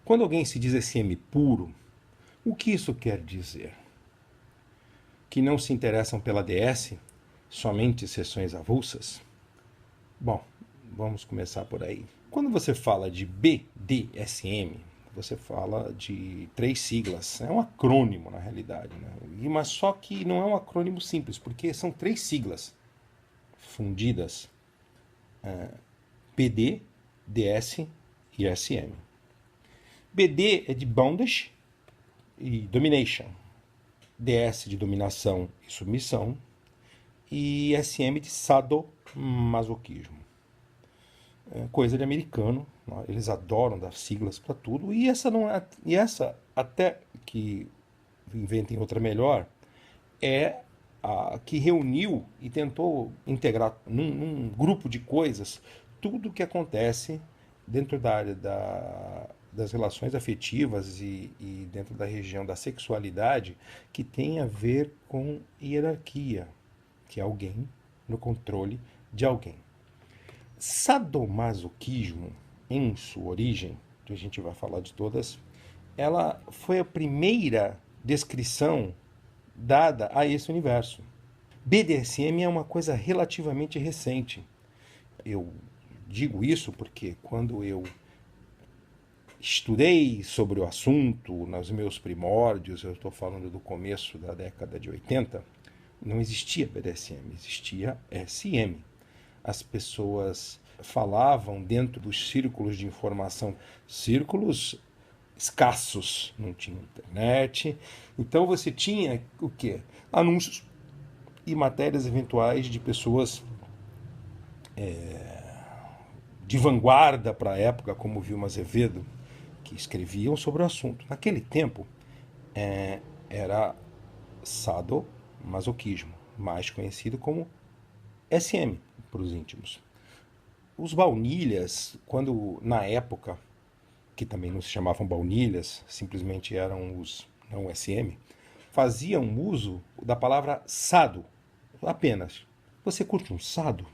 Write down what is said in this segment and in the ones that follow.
Quando alguém se diz SM puro, o que isso quer dizer? Que não se interessam pela DS, somente sessões avulsas? Bom, vamos começar por aí. Quando você fala de BDSM, você fala de 3 siglas. É um acrônimo, na realidade, né? Mas só que não é um acrônimo simples, porque são 3 siglas fundidas: BD, DS e SM. BD é de Bondage e Domination. DS de dominação e submissão. E SM de sadomasoquismo. É coisa de americano, né? Eles adoram dar siglas para tudo. E essa, até que inventem outra melhor, é a que reuniu e tentou integrar num grupo de coisas tudo o que acontece dentro da área das relações afetivas e dentro da região da sexualidade, que tem a ver com hierarquia, que é alguém no controle de alguém. Sadomasoquismo, em sua origem, que a gente vai falar de todas, ela foi a primeira descrição dada a esse universo. BDSM é uma coisa relativamente recente. Eu digo isso porque quando eu estudei sobre o assunto nos meus primórdios, eu estou falando do começo da década de 80, não existia BDSM, existia SM. As pessoas falavam dentro dos círculos de informação, círculos escassos, não tinha internet, então você tinha o quê? Anúncios e matérias eventuais de pessoas de vanguarda para a época, como Vilma Azevedo, que escreviam sobre o assunto. Naquele tempo, era sadomasoquismo, mais conhecido como SM para os íntimos. Os baunilhas, quando na época, que também não se chamavam baunilhas, simplesmente eram os não SM, faziam uso da palavra sado, apenas. Você curte um sado?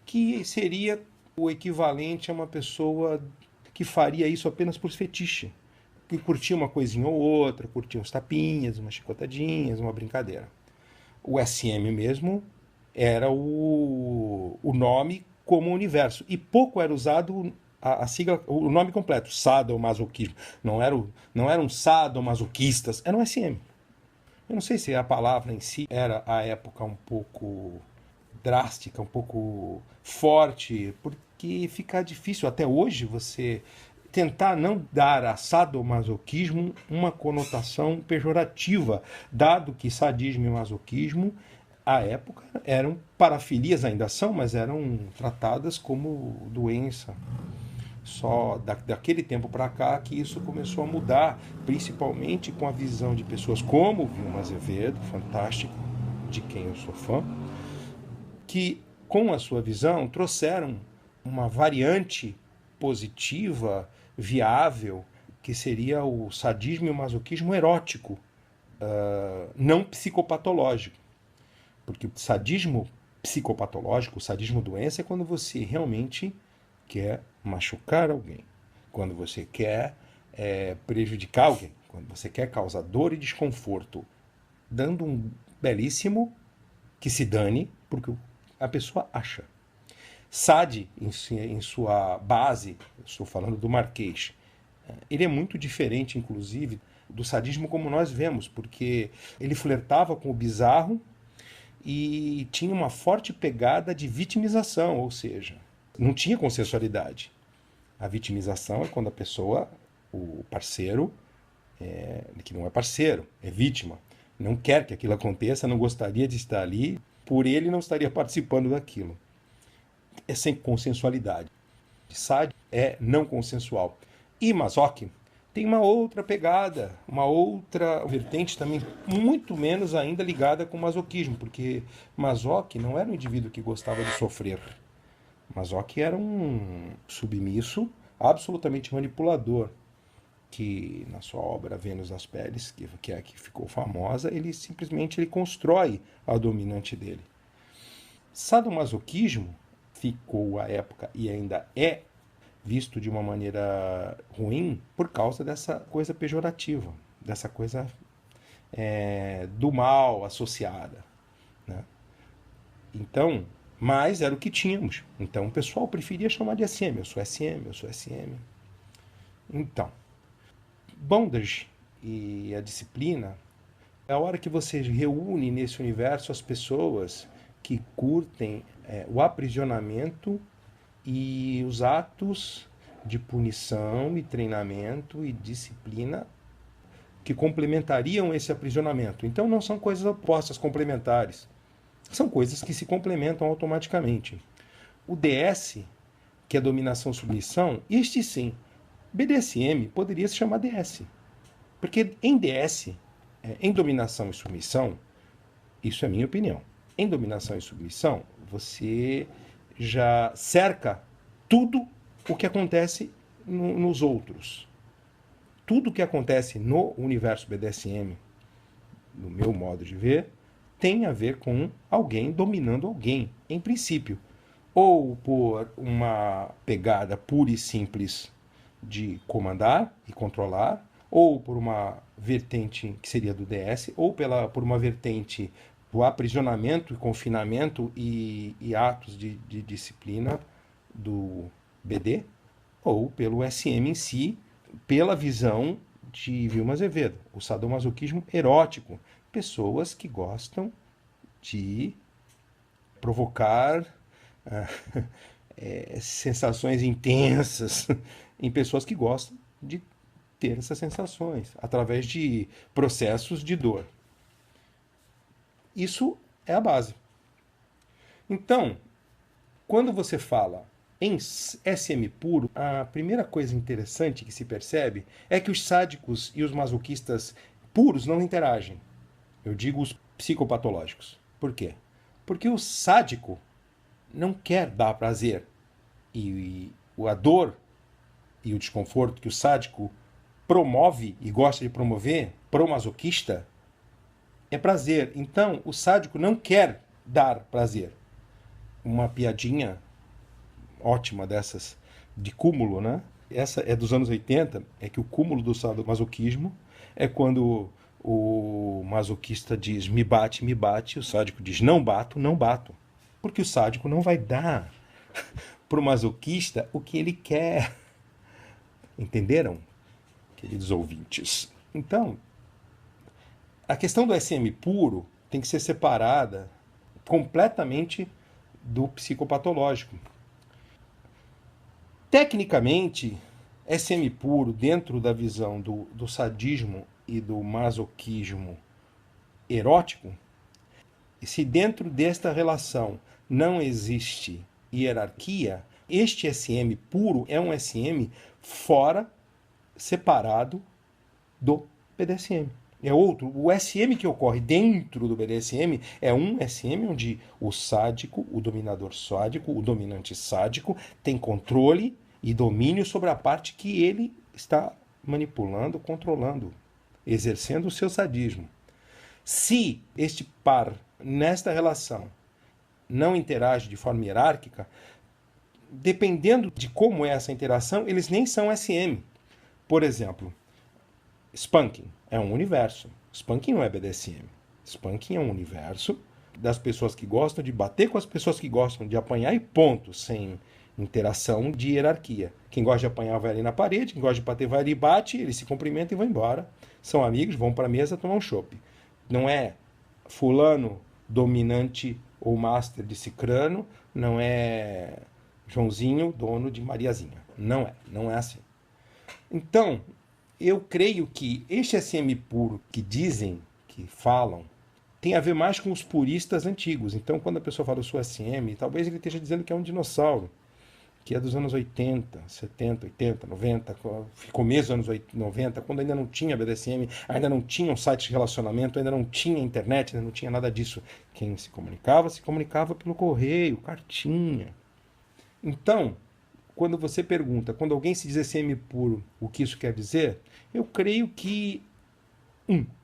Que seria o equivalente a uma pessoa que faria isso apenas por fetiche, que curtia uma coisinha ou outra, curtia uns tapinhas, umas chicotadinhas, uma brincadeira. O SM mesmo era o nome como universo, e pouco era usado a sigla, o nome completo, sadomasoquismo. Não eram sadomasoquistas, era um SM. Eu não sei se a palavra em si era, à época, um pouco drástica, um pouco forte, porque fica difícil até hoje você tentar não dar a sadomasoquismo uma conotação pejorativa, dado que sadismo e masoquismo, à época, eram parafilias, ainda são, mas eram tratadas como doença. Só daquele tempo para cá que isso começou a mudar, principalmente com a visão de pessoas como Vilma Azevedo, fantástica, de quem eu sou fã, que com a sua visão trouxeram uma variante positiva, viável, que seria o sadismo e o masoquismo erótico, não psicopatológico. Porque o sadismo psicopatológico, o sadismo doença, é quando você realmente quer machucar alguém, quando você quer prejudicar alguém, quando você quer causar dor e desconforto, dando um belíssimo que se dane, porque a pessoa acha. Sade, em sua base, estou falando do Marquês, ele é muito diferente, inclusive, do sadismo como nós vemos, porque ele flertava com o bizarro e tinha uma forte pegada de vitimização, ou seja, não tinha consensualidade. A vitimização é quando a pessoa, o parceiro, que não é parceiro, é vítima, não quer que aquilo aconteça, não gostaria de estar ali, por ele não estaria participando daquilo. É sem consensualidade. Sade é não consensual. E masoque tem uma outra pegada, uma outra vertente também, muito menos ainda ligada com o masoquismo, porque masoque não era um indivíduo que gostava de sofrer. Masoque era um submisso, absolutamente manipulador, que na sua obra Vênus das Peles, que é a que ficou famosa, ele simplesmente constrói a dominante dele. Sadomasoquismo ficou à época e ainda é visto de uma maneira ruim por causa dessa coisa pejorativa, dessa coisa do mal associada, né? Então, mas era o que tínhamos. Então o pessoal preferia chamar de SM. Eu sou SM, eu sou SM. Então, bondage e a disciplina é a hora que você reúne nesse universo as pessoas que curtem o aprisionamento e os atos de punição e treinamento e disciplina que complementariam esse aprisionamento. Então não são coisas opostas, complementares. São coisas que se complementam automaticamente. O DS, que é dominação-submissão, este sim. BDSM poderia se chamar DS. Porque em DS, em dominação e submissão, isso é minha opinião. Em dominação e submissão, você já cerca tudo o que acontece nos outros. Tudo o que acontece no universo BDSM, no meu modo de ver, tem a ver com alguém dominando alguém, em princípio. Ou por uma pegada pura e simples de comandar e controlar, ou por uma vertente que seria do DS, ou por uma vertente do aprisionamento e confinamento e atos de disciplina do BD, ou pelo SM em si, pela visão de Vilma Azevedo, o sadomasoquismo erótico. Pessoas que gostam de provocar sensações intensas em pessoas que gostam de ter essas sensações através de processos de dor. Isso é a base. Então, quando você fala em SM puro, a primeira coisa interessante que se percebe é que os sádicos e os masoquistas puros não interagem. Eu digo os psicopatológicos. Por quê? Porque o sádico não quer dar prazer. E a dor e o desconforto que o sádico promove e gosta de promover pro masoquista é prazer. Então, o sádico não quer dar prazer. Uma piadinha ótima dessas de cúmulo, né? Essa é dos anos 80, é que o cúmulo do sadomasoquismo é quando o masoquista diz me bate, o sádico diz não bato, não bato. Porque o sádico não vai dar pro masoquista o que ele quer. Entenderam, queridos ouvintes? Então, a questão do SM puro tem que ser separada completamente do psicopatológico. Tecnicamente, SM puro, dentro da visão do sadismo e do masoquismo erótico, se dentro desta relação não existe hierarquia, este SM puro é um SM fora, separado do BDSM. É outro. O SM que ocorre dentro do BDSM é um SM onde o sádico, o dominador sádico, o dominante sádico tem controle e domínio sobre a parte que ele está manipulando, controlando, exercendo o seu sadismo. Se este par, nesta relação, não interage de forma hierárquica, dependendo de como é essa interação, eles nem são SM. Por exemplo, spanking é um universo. Spanking não é BDSM. Spanking é um universo das pessoas que gostam de bater com as pessoas que gostam de apanhar e ponto, sem interação de hierarquia. Quem gosta de apanhar vai ali na parede, quem gosta de bater vai ali e bate, eles se cumprimentam e vão embora. São amigos, vão para a mesa tomar um chopp. Não é fulano dominante ou master de cicrano, não é Joãozinho dono de Mariazinha. Não é assim. Então, eu creio que este SM puro que dizem, que falam, tem a ver mais com os puristas antigos. Então, quando a pessoa fala eu sou SM, talvez ele esteja dizendo que é um dinossauro, que é dos anos 80, 70, 80, 90, começo dos anos 90, quando ainda não tinha BDSM, ainda não tinha um site de relacionamento, ainda não tinha internet, ainda não tinha nada disso. Quem se comunicava pelo correio, cartinha. Então, quando você pergunta, quando alguém se diz SM puro, o que isso quer dizer, eu creio que,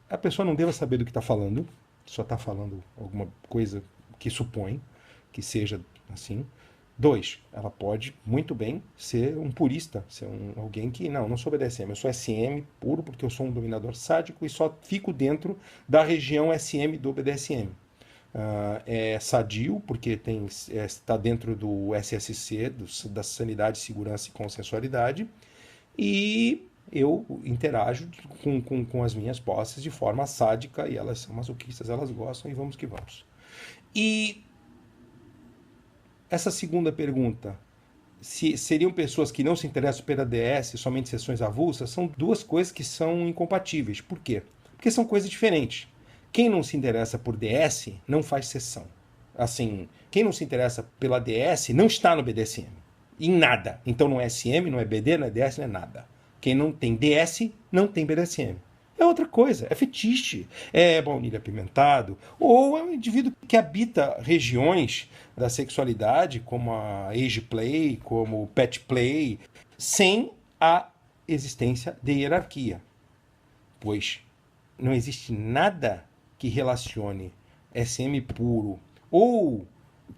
a pessoa não deva saber do que está falando, só está falando alguma coisa que supõe que seja assim. Dois, ela pode muito bem ser um purista, ser alguém que, não sou BDSM, eu sou SM puro porque eu sou um dominador sádico e só fico dentro da região SM do BDSM. É sadio, porque está dentro do SSC, da Sanidade, Segurança e Consensualidade, e eu interajo com as minhas posses de forma sádica, e elas são masoquistas, elas gostam, e vamos que vamos. E essa segunda pergunta, se seriam pessoas que não se interessam pela DS, somente sessões avulsas, são duas coisas que são incompatíveis. Por quê? Porque são coisas diferentes. Quem não se interessa por DS não faz sessão. Assim, quem não se interessa pela DS não está no BDSM. Em nada. Então não é SM, não é BD, não é DS, não é nada. Quem não tem DS não tem BDSM. É outra coisa, é fetiche, é baunilha apimentado, ou é um indivíduo que habita regiões da sexualidade, como a age play, como o pet play, sem a existência de hierarquia. Pois não existe nada que relacione SM puro ou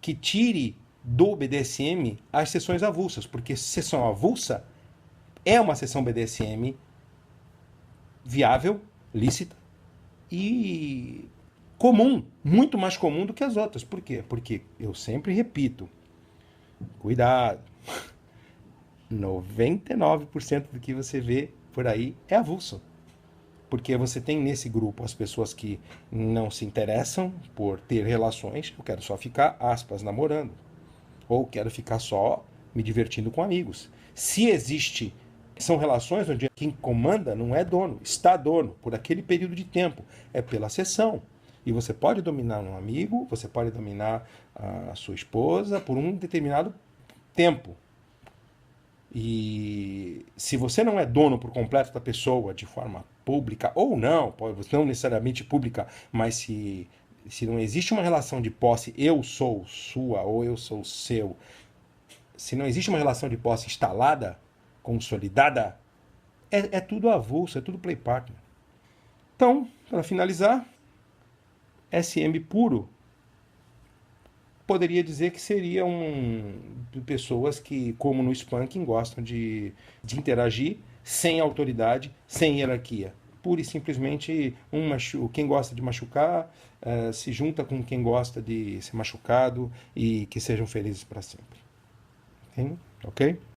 que tire do BDSM as sessões avulsas, porque sessão avulsa é uma sessão BDSM viável, lícita e comum, muito mais comum do que as outras. Por quê? Porque eu sempre repito, cuidado, 99% do que você vê por aí é avulso. Porque você tem nesse grupo as pessoas que não se interessam por ter relações, eu quero só ficar, aspas, namorando. Ou quero ficar só me divertindo com amigos. Se existe, são relações onde quem comanda não é dono, está dono por aquele período de tempo, é pela sessão. E você pode dominar um amigo, você pode dominar a sua esposa por um determinado tempo. E se você não é dono por completo da pessoa de forma pública ou não, não necessariamente pública, mas se não existe uma relação de posse, eu sou sua ou eu sou seu, se não existe uma relação de posse instalada, consolidada, é tudo avulso, é tudo play partner. Então, para finalizar, SM puro poderia dizer que seriam pessoas que, como no spanking, gostam de interagir sem autoridade, sem hierarquia. Pura e simplesmente, quem gosta de machucar se junta com quem gosta de ser machucado e que sejam felizes para sempre. Ok?